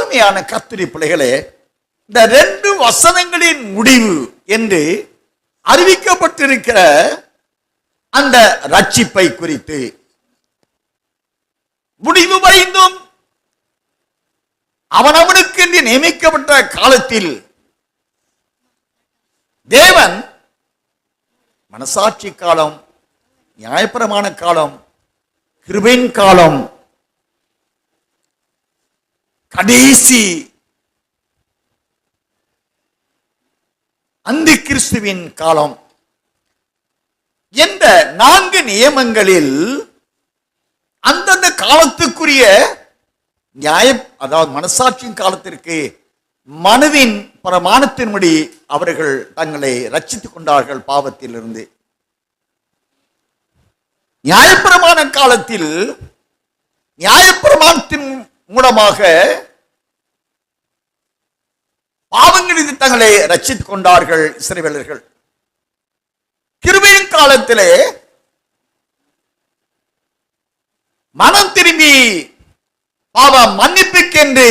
அருமையான கர்த்தருடைய பிள்ளைகளே, இந்த 2 வசனங்களின் முடிவு என்று அறிவிக்கப்பட்டிருக்கிற அந்த ரட்சிப்பை குறித்து, முடிவு வரைந்தும் அவனவனுக்கு என்று நியமிக்கப்பட்ட காலத்தில் தேவன் மனசாட்சி காலம், நியாயப்பிரமாண காலம், கிருபையின் காலம், கடைசி அந்தி கிறிஸ்துவின் காலம் என்ற 4 நியமங்களில் அந்தந்த காலத்துக்குரிய நியாயம், அதாவது மனசாட்சியின் காலத்திற்கு மனதின் பிரமாணத்தின்படி அவர்கள் தங்களை ரட்சித்துக் கொண்டார்கள் பாவத்திலிருந்து. நியாயப்பிரமாண காலத்தில் நியாயப்பிரமாணத்தின் மூலமாக பாவங்களிலிருந்து தங்களை ரட்சித்துக் கொண்டார்கள் இஸ்ரவேலர்கள். கிருபையின் காலத்திலே மனம் திரும்பி பாவ மன்னிப்புக்கென்று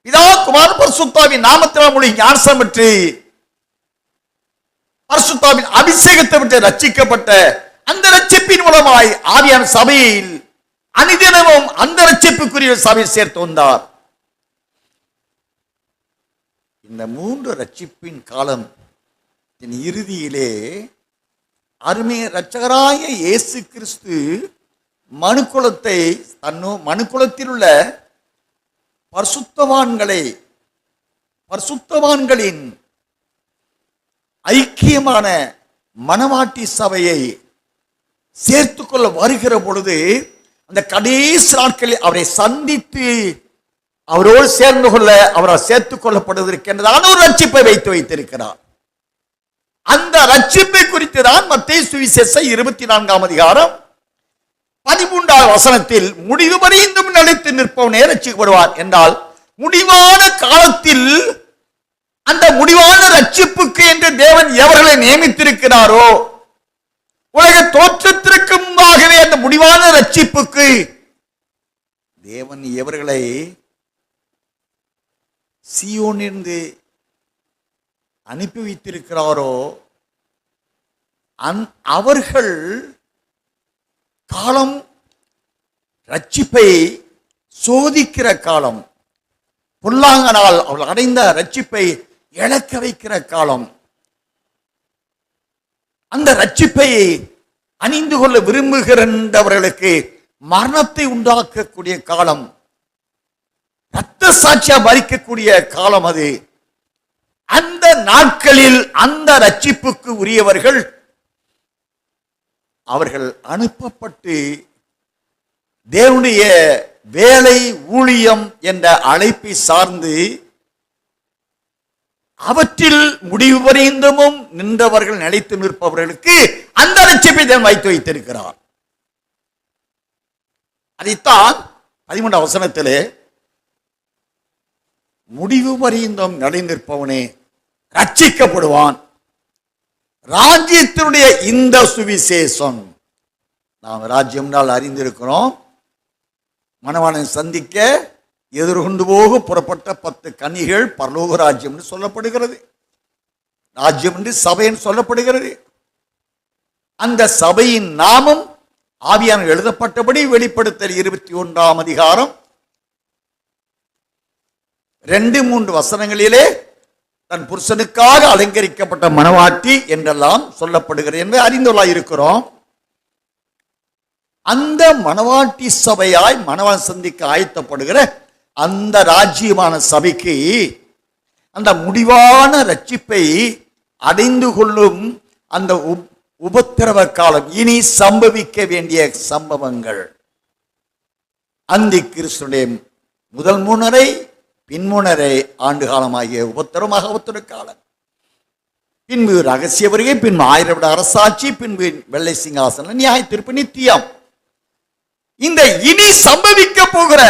பிதா குமாரன் பரிசுத்தாவின் நாமத்தினால் மூலம் ஞானஸ்நானம் பெற்று பரிசுத்தாவின் அபிஷேகத்தை விட்டு ரட்சிக்கப்பட்ட அந்த ரட்சிப்பின் மூலமாய் ஆவியான சபையில் அனுதினமும் அந்த ரட்சிப்புக்குரிய சபையை சேர்த்து வந்தார். இந்த 3 ரட்சிப்பின் காலம் இறுதியிலே அருமை இரட்சகராய இயேசு கிறிஸ்து மனுக்குலத்தை மனுக்குலத்தில் உள்ள பரிசுத்தவான்களின் ஐக்கியமான மனவாட்டி சபையை சேர்த்துக்கொள்ள வருகிற பொழுது, அந்த கடைசி நாட்களில் அவரை சந்தித்து அவரோடு சேர்ந்து கொள்ள அவரை சேர்த்துக் கொள்ளப்படுவதற்கென்றதான ஒரு ரட்சிப்பை வைத்திருக்கிறார். அந்த ரட்சிப்பை குறித்து தான் மத்தேயு சுவிசேஷம் 24ஆம் அதிகாரம் 13ஆம் வசனத்தில் முடிவு வரைந்தும் நிலைத்து நிற்பவனே ரட்சிக்கப்படுவார் என்றால், முடிவான காலத்தில் அந்த முடிவான ரட்சிப்புக்கு என்று தேவன் எவர்களை நியமித்திருக்கிறாரோ, உலக தோற்றத்திற்கு முன்பாகவே அந்த முடிவான ரட்சிப்புக்கு தேவன் எவர்களை சீயோனிலிருந்து அனுப்பி வைத்திருக்கிறாரோ அவர்கள் காலம் ரட்சிப்பை சோதிக்கிற காலம், பொல்லாங்கனால் அவர்கள் அடைந்த ரட்சிப்பை இழக்க வைக்கிற காலம், அந்த ரட்சிப்பை அணிந்து கொள்ள விரும்புகிறவர்களுக்கு மரணத்தை உண்டாக்கக்கூடிய காலம், இரத்த சாட்சியா மரிக்கக்கூடிய காலம் அது. அந்த நாட்களில் அந்த ரட்சிப்புக்கு உரியவர்கள் அவர்கள் அனுப்பப்பட்டு தேவனுடைய வேலை ஊழியம் என்ற அழைப்பை சார்ந்து அவற்றில் முடிவு வரைந்தும் நின்றவர்கள் நிலைத்து நிற்பவர்களுக்கு அந்த ரட்சிப்பை தேவன் வைத்திருக்கிறார். அதைத்தான் 13ஆம் வசனத்திலே முடிவு வரைந்தும் நிலைநிற்பவனே ரட்சிக்கப்படுவான். ராஜ்யத்தினுடைய இந்த சுவிசேஷம், நாம் ராஜ்யம் அறிந்திருக்கிறோம். மணவாளனை சந்திக்க எதிர்கொண்டு போக புறப்பட்ட 10 கன்னிகள் பரலோக ராஜ்யம் என்று சொல்லப்படுகிறது. ராஜ்யம் என்று சபை என்று சொல்லப்படுகிறது. அந்த சபையின் நாமம் ஆவியான எழுதப்பட்டபடி வெளிப்படுத்தல் 21ஆம் அதிகாரம் 2-3 வசனங்களிலே தன் புருஷனுக்காக அலங்கரிக்கப்பட்ட மணவாட்டி என்றெல்லாம் சொல்லப்படுகிறது என்று அறிந்துள்ளாய் இருக்கிறோம். அந்த மணவாட்டி சபையாய் மணவாளன் சந்திக்க ஆயத்தப்படுகிற அந்த ராஜ்யமான சபைக்கு அந்த முடிவான ரட்சிப்பை அடைந்து கொள்ளும் அந்த உபத்திரவ காலம், இனி சம்பவிக்க வேண்டிய சம்பவங்கள், அந்தி கிறிஸ்துடைய முதல் 3.5 பின்முனரை ஆண்டு காலமாகிய உபத்திர காலம், பின்பு ரகசிய வருகை, பின்பு 1000 வருட அரசாட்சி, பின்பு வெள்ளை சிங்காசன நியாய தீர்ப்பு நித்தியம். இந்த இனி சம்பவிக்க போகிற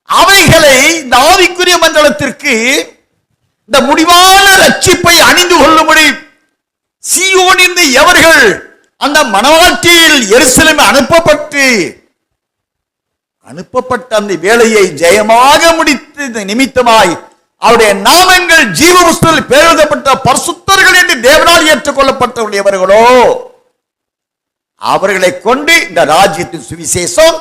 அவைகளை இந்த ஆவிக்குரிய மண்டலத்திற்கு இந்த முடிவான ரட்சிப்பை அணிந்து கொள்ளும்படி சீயோனிலிருந்து எவர்கள் அந்த மணவாட்டியில் எருசலேம் அனுப்பப்பட்டு அனுப்பப்பட்ட அந்த வேலையை ஜெயமாக முடித்த நிமித்தமாய் அவருடைய நாமங்கள் ஜீவ புஸ்தகத்தில் பெயர் எழுதப்பட்ட பரிசுத்தர்கள் என்று தேவனால் ஏற்றுக்கொள்ளப்பட்டவர்களோ அவர்களை கொண்டு இந்த ராஜ்யத்தின் சுவிசேஷம்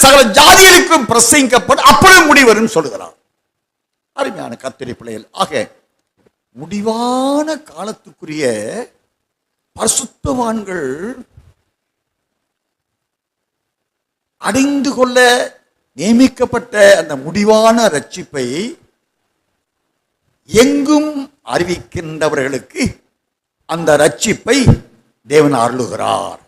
சகல ஜாதிகளுக்கும் பிரசங்கிக்கப்படும், அப்பொழுது முடிவரும் சொல்லுகிறார். அருமையான கர்த்தருடைய பிள்ளைகள், ஆக முடிவான காலத்துக்குரிய பரிசுத்தவான்கள் அடைந்து கொள்ள நியமிக்கப்பட்ட அந்த முடிவான ரட்சிப்பை எங்கும் அறிவிக்கின்றவர்களுக்கு அந்த ரட்சிப்பை தேவன் அருளுகிறார்.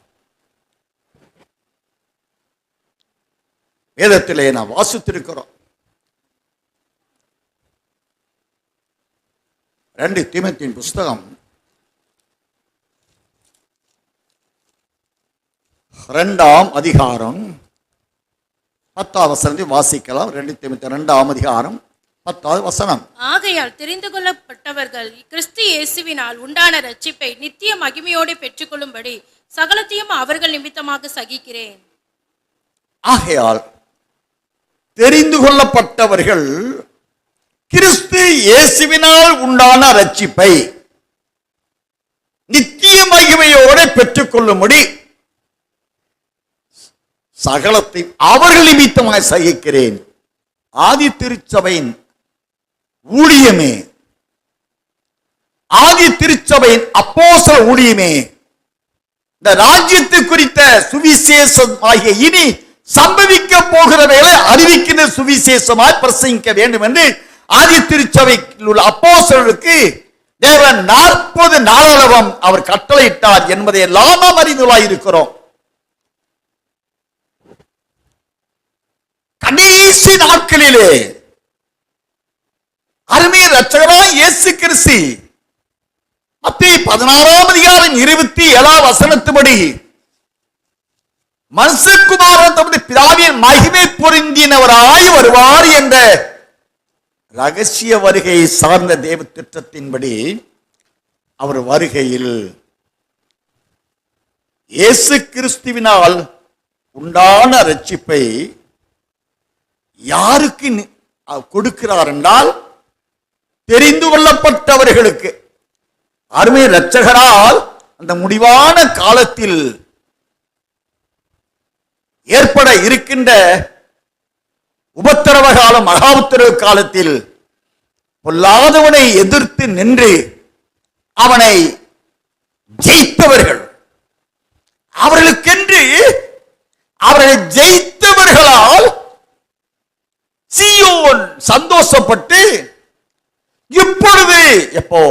வேதத்திலே நாம் வாசித்திருக்கிறோம். 2 தீமோத்தேயுவின் புஸ்தகம் 2ஆம் அதிகாரம் 10ஆம் வசனத்தை வாசிக்கலாம். 2 தீமோத்தேயு 2ஆம் அதிகாரம் 10ஆவது வசனம். ஆகையால் தெரிந்து கொள்ளப்பட்டவர்கள் கிறிஸ்து இயேசுவினால் உண்டான ரட்சிப்பை நித்திய மகிமையோடு பெற்றுக்கொள்ளும்படி சகலத்தையும் அவர்கள் நிமித்தமாக சகிக்கிறேன். ஆகையால் தெரிந்து கொள்ளப்பட்டவர்கள் கிறிஸ்து இயேசுவினால் உண்டான ரட்சிப்பை நித்திய மகிமையோடு பெற்றுக்கொள்ளும்படி சகலத்தை அவர்கள் நிமித்தமாய் சகிக்கிறேன். ஆதி திருச்சபையின் ஊழியமே, ஆதி திருச்சபையின் அப்போஸ்தல ஊழியமே இந்த ராஜ்யத்தை குறித்த சுவிசேஷம் ஆகிய இனி சம்பவிக்க போகிறவைகளை அறிவிக்கின்ற சுவிசேஷமாய் பிரசங்கிக்க வேண்டும் என்று ஆதி திருச்சபையில் உள்ள அப்போஸ்தலர்களுக்கு தேவன் 40 நாளளவும் அவர் கட்டளையிட்டார் என்பதை எல்லாம் நாம் அறிந்துள்ளாயிருக்கிறோம். கடைசி நாட்களிலே அருமை இரட்சகராய் இயேசு கிறிஸ்து மத்தேயு 16ஆம் அதிகாரம் 27ஆம் வசனத்தின்படி மனுஷகுமாரன் தமது பிதாவின் மகிமை பொருந்தினவராய் வருவார் என்ற ரகசிய வருகையை சார்ந்த தேவ திட்டத்தின்படி அவர் வருகையில் இயேசு கிறிஸ்துவினால் உண்டான ரட்சிப்பை யாருக்கு கொடுக்கிறார் என்றால் தெரிந்து கொள்ளப்பட்டவர்களுக்கு. அருமை இரட்சகரால் அந்த முடிவான காலத்தில் ஏற்பட இருக்கின்ற உபத்திரவ காலம், மகா உத்தரவு காலத்தில் பொல்லாதவனை எதிர்த்து நின்று அவனை ஜெயித்தவர்கள், அவர்களுக்கென்று அவர்களை ஜெயித்தவர்களால் சீயோன் சந்தோஷப்பட்டு இப்பொழுது எப்போ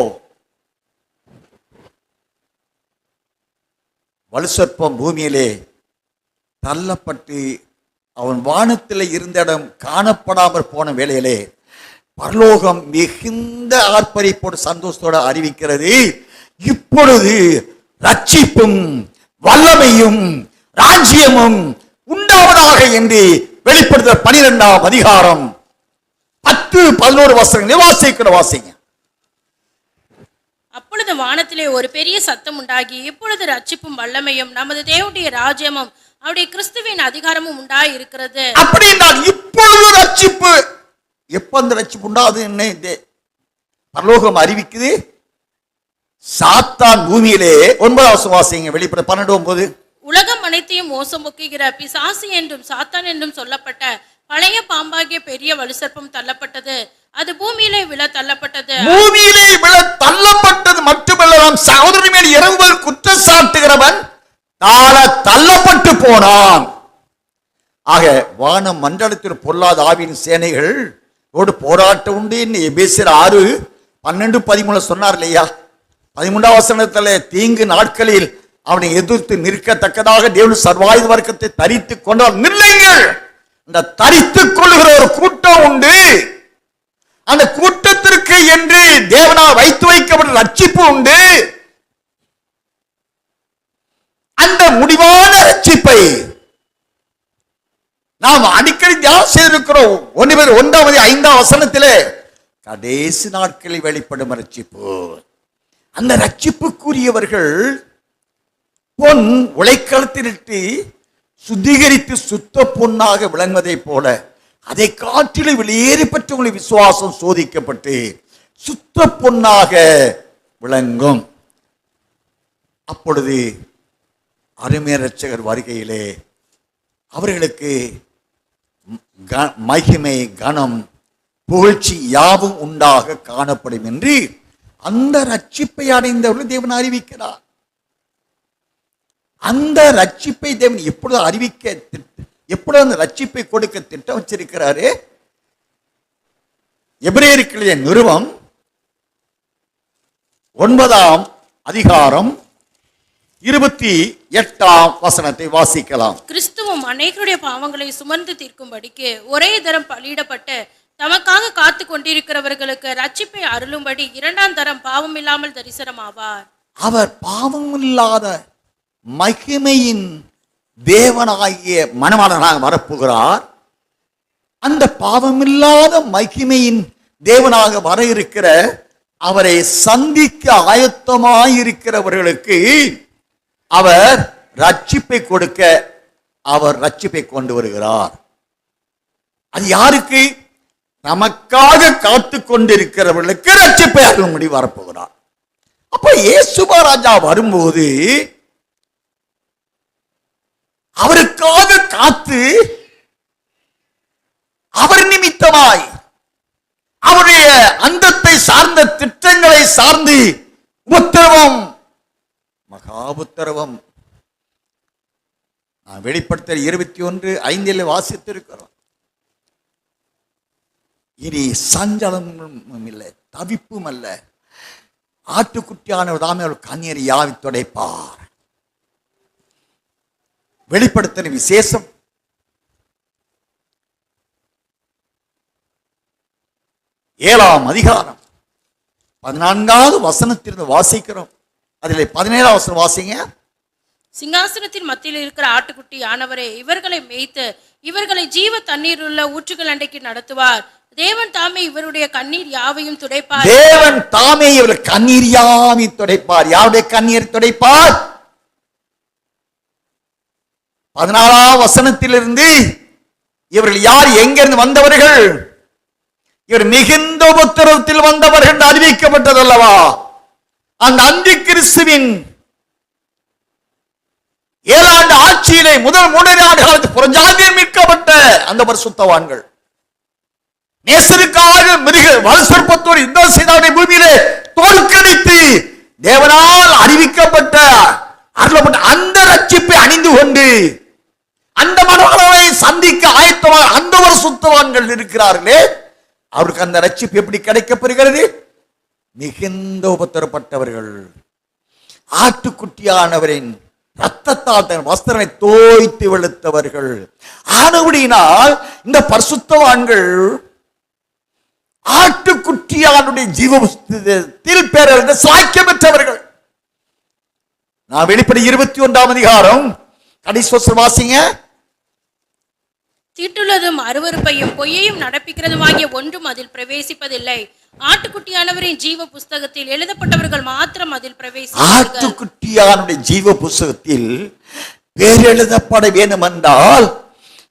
வலுசற்பம் பூமியிலே தள்ளப்பட்டு அவன் வானத்தில் இருந்த இடம் காணப்படாமல் போன வேளையிலே பரலோகம் மிகுந்த ஆர்ப்பரிப்போடு சந்தோஷத்தோடு அறிவிக்கிறது, இப்பொழுது ரட்சிப்பும் வல்லமையும் ராஜ்யமும் உண்டாவதாக என்று வெளிப்படுத்த 12ஆம் அதிகாரம் 10-11 வசனங்களை வாசிங்க. அப்பொழுது வானத்திலே ஒரு பெரிய சத்தம் உண்டாகி, இப்பொழுது ரட்சிப்பும் வல்லமையும் நமது தேவனுடைய ராஜ்யமும் அவருடைய கிறிஸ்துவின் அதிகாரமும் உண்டாய் இருக்கிறது. அப்படின்னா இப்பொழுது ரட்சிப்பு, எப்ப அந்த ரட்சிப்பு உண்டாது என்ன பரலோகம் அறிவிக்குது. சாத்தான் பூமியிலே 9ஆம் வாசிங்க வெளிப்பட 12:9. உலகம் அனைத்தையும் மோசம் போக்குகிற பிசாசு என்றும் சாத்தான் என்றும் சொல்லப்பட்ட பழைய பாம்பாகிய பெரிய வலுசற்பம் தள்ளப்பட்டது, அது பூமியிலே விழ தள்ளப்பட்டது. பூமியிலே விழ தள்ளப்பட்டது மட்டுமல்ல, நம் சகோதரி மேல் இரவுகள் குற்றம் சாட்டுகிறவன் தள்ளப்பட்டு போனான். ஆக வான மண்டலத்தில் பொல்லாத ஆவியின் சேனைகள் போராட்டம் உண்டு. எபேசியர் 6:12-13 சொன்னார் இல்லையா? 13ஆம் வசனத்தில் தீங்கு நாட்களில் அவனை எதிர்த்து நிற்கத்தக்கதாக தேவன் சர்வாயுத வர்க்கத்தை தரித்துக் கொண்டால் நில்லுங்கள். இந்த தரித்துக் கொள்ளுகிற ஒரு கூட்டம் உண்டு. அந்த கூட்டத்திற்கு என்று தேவனால் வைத்து வைக்கப்பட்ட ரட்சிப்பு உண்டு. அந்த முடிவான ரட்சிப்பை நாம் அடிக்கடி தியானம் செய்திருக்கிறோம். 1 வசனத்திலே கடைசி நாட்களில் வெளிப்படும் ரட்சிப்பு. அந்த ரட்சிப்புக்குரியவர்கள் பொன் உலைக்களத்திலிட்டு சுத்திகரித்து சுத்த பொன்னாக விளங்குவதைப் போல அதை காற்றிலும் வெளியேறி பெற்றவங்களுடைய விசுவாசம் சோதிக்கப்பட்டு சுத்த பொன்னாக விளங்கும். அப்பொழுது அருமை இரட்சகர் வருகையிலே அவர்களுக்கு மகிமை, கனம், புகழ்ச்சி யாவும் உண்டாக காணப்படும் என்று அந்த ரட்சிப்பை அடைந்தவர்கள் தேவன் அறிவிக்கிறார். அந்த ரட்சிப்பை தேவன் எப்பொழுது அந்த ரட்சிப்பை கொடுக்க திட்டம் வச்சிருக்கிறாரு. எபிரேயருக்கு நிருபம் 9ஆம் அதிகாரம் 28ஆம் வசனத்தை வாசிக்கலாம். கிறிஸ்துவும் அநேகருடைய பாவங்களை சுமந்து தீர்க்கும்படிக்கு ஒரே தரம் பலியிடப்பட்டு தமக்காக காத்து கொண்டிருக்கிறவர்களுக்கு ரட்சிப்பை அருளும்படி 2ஆம் தரம் பாவம் இல்லாமல் தரிசனமாவார். அவர் பாவமில்லாத மகிமையின் தேவனாகிய மணவாளனாக வரப்போகிறார். அந்த பாவமில்லாத மகிமையின் தேவனாக வர இருக்கிற அவரை சந்திக்க ஆயத்தமாயிருக்கிறவர்களுக்கு அவர் ரட்சிப்பை கொடுக்க அவர் ரட்சிப்பை கொண்டு வருகிறார். அது யாருக்கு? நமக்காக காத்து கொண்டிருக்கிறவர்களுக்கு ரட்சிப்பை அருளும்படி வரப்போகிறார். அப்ப இயேசுவா ராஜா வரும்போது அவருக்காக காத்து அவர் நிமித்தமாய் அவருடைய அந்தத்தை சார்ந்த திட்டங்களை சார்ந்து உத்தரவம், மகா உத்தரவம் வெளிப்படுத்த 21:5 வாசித்திருக்கிறோம். இனி சஞ்சலமும் இல்லை, தவிப்பும் அல்ல. ஆட்டுக்குட்டியானவர் தாமே அவள் கண்ணீர் யாவி துடைப்பார். வெளிப்படுத்தின விசேஷம் 7ஆம் அதிகாரம் 14வது வசனத்திலிருந்து வாசிக்கிறோம். அதில் 17ஆம் வசனம் வாசிங்க. சிங்காசனத்தின் மத்தியில் இருக்கிற ஆட்டுக்குட்டி ஆனவரே இவர்களை மேய்த்து இவர்களை ஜீவ தண்ணீர் உள்ள ஊற்றுகள் அண்டைக்கு நடத்துவார். தேவன் தாமே இவருடைய கண்ணீர் யாவையும் துடைப்பார். தேவன் தாமே இவர்கள் கண்ணீர் யாவையும் துடைப்பார். யாருடைய கண்ணீர் துடைப்பார்? 14ஆம் வசனத்திலிருந்து இவர்கள் யார், எங்கிருந்து வந்தவர்கள்? இவர் மிகுந்த உபத்திரவத்தில் வந்தவர்கள் என்று அறிவிக்கப்பட்டது அல்லவா? அந்த அந்தி கிறிஸ்துவின் 7 ஆண்டு ஆட்சியிலே முதல் 3 ஆண்டு காலத்தில் புறஜாதியர் மீட்கப்பட்ட அந்த பரிசுத்தவான்கள் நேசருக்காக மிருக வலுசற்பத்தோடு யுத்தம் செய்தவருடைய பூமியிலே தோற்கடித்து தேவனால் அறிவிக்கப்பட்ட அருளப்பட்ட அந்த ரட்சிப்பை அணிந்து கொண்டு அந்த மனவளவை சந்திக்க ஆயத்தமாக அந்த ஒரு சுத்தவான்கள் இருக்கிறார்களே, அவருக்கு அந்த ரட்சிப்பு எப்படி கிடைக்கப்படுகிறது? மிகுந்த உபத்திரப்பட்டவர்கள், ஆட்டுக்குட்டியானவரின் ரத்தத்தால் தன் வஸ்திரனை தோய்த்து வெளுத்தவர்கள் ஆனபடியினால் இந்த பரிசுத்தவான்கள் ஆட்டுக்குட்டியானுடைய ஜீவ புஸ்தகத்தில் பேரறிந்த சாக்கியம் பெற்றவர்கள். நான் வெளிப்படை 21ஆம் அதிகாரம் கடைசி வாசிங்க. தீட்டுள்ளதும் அருவருப்பையும் பொய்யையும் நடப்பிக்கிறதுமாகிய ஒன்றும் அதில் பிரவேசிப்பதில்லை. ஆட்டுக்குட்டியானவரின் ஜீவ புஸ்தகத்தில் எழுதப்பட்டவர்கள் மாத்திரம் அதில் பிரவேசிப்பார்கள். ஆட்டுக்குட்டியானுடைய ஜீவ புஸ்தகத்தில் பேர் எழுதப்பட வேண்டும் என்றால்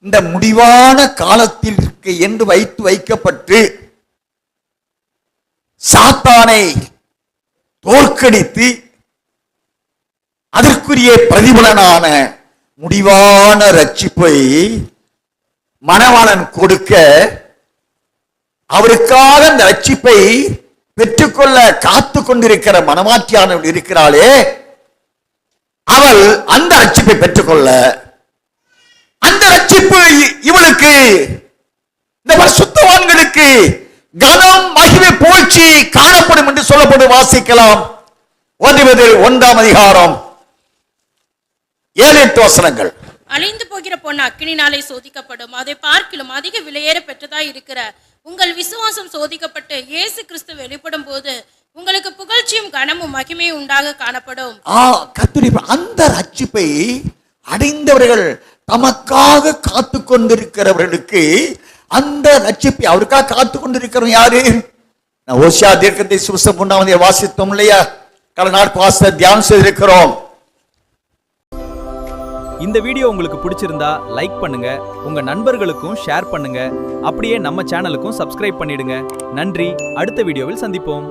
இந்த முடிவான காலத்திற்கு என்று வைக்கப்பட்டு சாத்தானை தோற்கடித்து அதற்குரிய பிரதிபலனான முடிவான ரட்சிப்பை மணவாளன் கொடுக்க அவருக்காக அந்த ரட்சிப்பை பெற்றுக்கொள்ள காத்து கொண்டிருக்கிற மனமாற்றியானவள் இருக்கிறாளே, அவள் அந்த ரட்சிப்பை பெற்றுக்கொள்ள அந்த ரட்சிப்பு இவளுக்கு இந்த பரிசுத்தவான்களுக்கு கனம், மகிமை, புகழ்ச்சி காணப்படும் என்று சொல்லப்படும். வாசிக்கலாம் 1ஆம் அதிகாரம் 7-8 வசனங்கள். அழிந்து போகிற பொண்ணு அக்கினினாலே சோதிக்கப்படும். அதை பார்க்கிலும் அதிக விலையேற பெற்றதாய் இருக்கிற உங்கள் விசுவாசம் சோதிக்கப்பட்டு இயேசு கிறிஸ்து வெளிப்படும் போது உங்களுக்கு புகழ்ச்சியும் கனமும் மகிமையும் உண்டாக காணப்படும். அந்த ரட்சிப்பை அடைந்தவர்கள் தமக்காக காத்து கொண்டிருக்கிறவர்களுக்கு அந்த ரட்சிப்பை அவருக்காக காத்து கொண்டிருக்கிறவங்க யாரு? ஓசியா தீர்க்கத்தை சுவிசேஷம் 3ஆம் வாசித்தோம் இல்லையா? கடந்த நாள் தியானம் செய்திருக்கிறோம். இந்த வீடியோ உங்களுக்கு பிடிச்சிருந்தா லைக் பண்ணுங்க, உங்க நண்பர்களுக்கும் ஷேர் பண்ணுங்க. அப்படியே நம்ம சேனலுக்கும் சப்ஸ்கிரைப் பண்ணிடுங்க. நன்றி. அடுத்த வீடியோவில் சந்திப்போம்.